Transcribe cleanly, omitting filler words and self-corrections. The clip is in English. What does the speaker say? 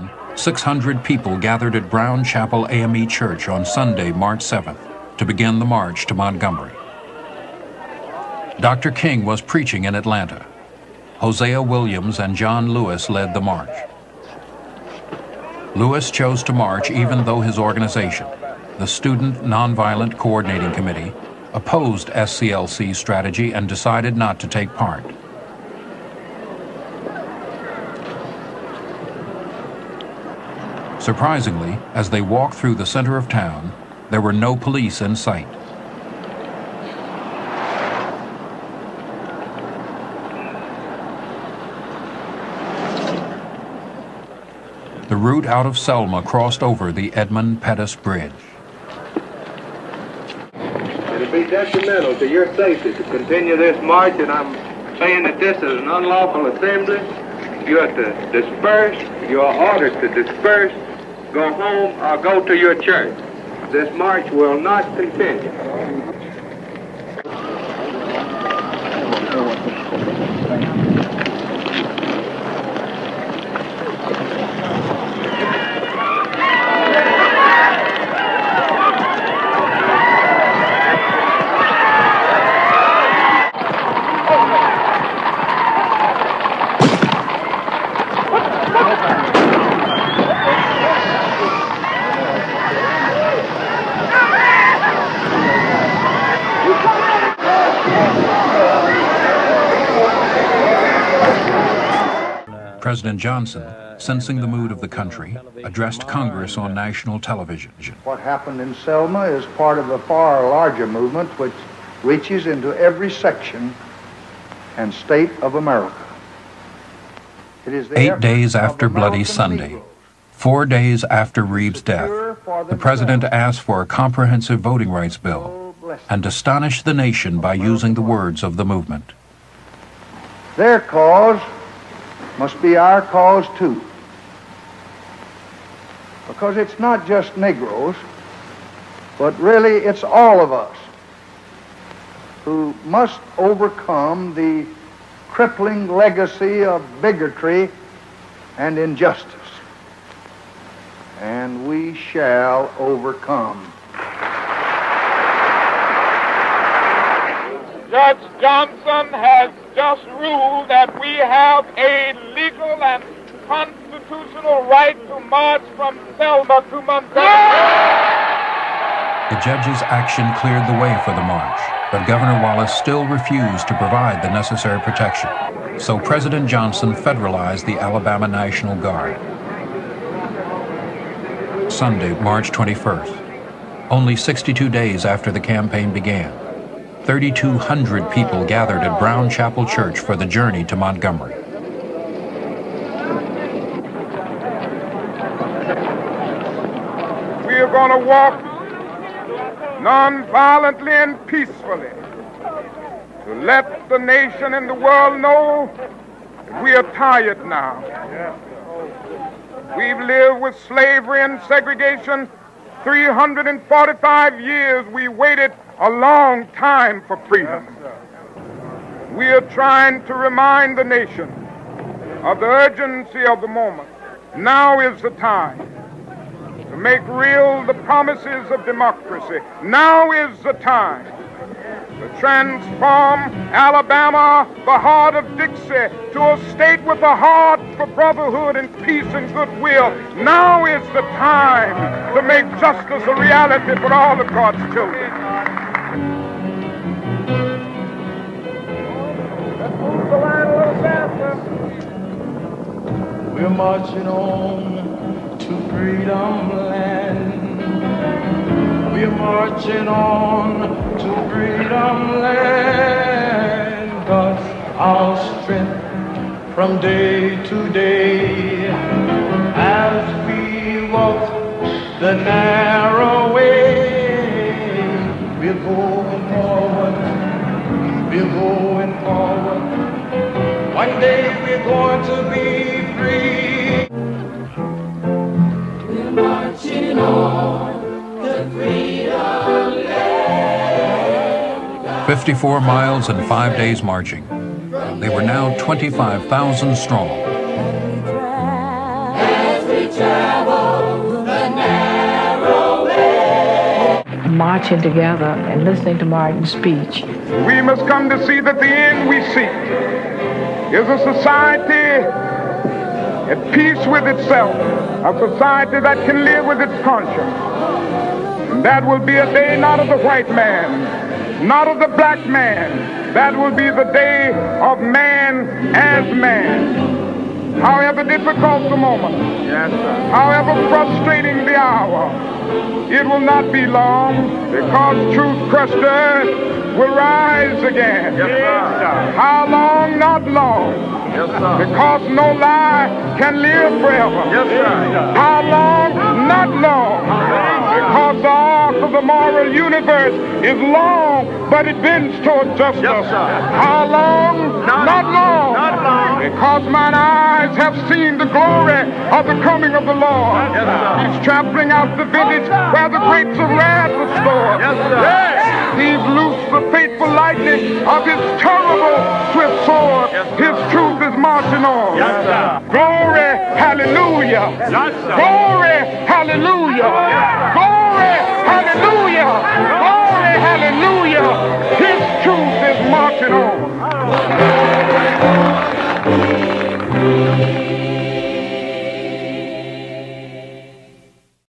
town, 600 people gathered at Brown Chapel AME Church on Sunday, March 7th, to begin the march to Montgomery. Dr. King was preaching in Atlanta. Hosea Williams and John Lewis led the march. Lewis chose to march even though his organization, the Student Nonviolent Coordinating Committee, opposed SCLC's strategy and decided not to take part. Surprisingly, as they walked through the center of town, there were no police in sight. The route out of Selma crossed over the Edmund Pettus Bridge. It'll be detrimental to your safety to continue this march, and I'm saying that this is an unlawful assembly. You are to disperse. You are ordered to disperse, go home, or go to your church. This march will not continue. President Johnson, sensing the mood of the country, addressed Congress on national television. What happened in Selma is part of a far larger movement which reaches into every section and state of America. It is 8 days after Bloody Sunday, 4 days after Reeb's death, the president asked for a comprehensive voting rights bill and astonished the nation by using the words of the movement. Their cause must be our cause too. Because it's not just Negroes, but really it's all of us who must overcome the crippling legacy of bigotry and injustice. And we shall overcome. Judge Johnson has just ruled that we have a legal and constitutional right to march from Selma to Montgomery. The judge's action cleared the way for the march, but Governor Wallace still refused to provide the necessary protection. So President Johnson federalized the Alabama National Guard. Sunday, March 21st, only 62 days after the campaign began, 3,200 people gathered at Brown Chapel Church for the journey to Montgomery. We are going to walk non-violently and peacefully to let the nation and the world know that we are tired now. We've lived with slavery and segregation 345 years. We waited a long time for freedom. We are trying to remind the nation of the urgency of the moment. Now is the time to make real the promises of democracy. Now is the time to transform Alabama, the heart of Dixie, to a state with a heart for brotherhood and peace and goodwill. Now is the time to make justice a reality for all of God's children. We're marching on to freedom land. We're marching on to freedom land. 'Cause our strength from day to day as we walk the narrow way. We're going forward. We're going forward. One day we're going to be free. We're marching on to freedom land. 54 miles and 5 days marching. They were now 25,000 strong. As we marching together and listening to Martin's speech. We must come to see that the end we seek is a society at peace with itself, a society that can live with its conscience. And that will be a day not of the white man, not of the black man. That will be the day of man as man. However difficult the moment, however frustrating the hour, it will not be long, because truth crushed earth will rise again. How long? Not long. Because no lie can live forever. How long? Not long. Because the arc of the moral universe is long, but it bends toward justice. How long? Not long. Because mine eyes have seen the glory of the coming of the Lord. He's trampling out the village where the grapes of wrath are stored. He's loosed the fateful lightning of his terrible swift sword. His truth is marching on. Glory, hallelujah. Glory, hallelujah. Glory, hallelujah. Glory, hallelujah.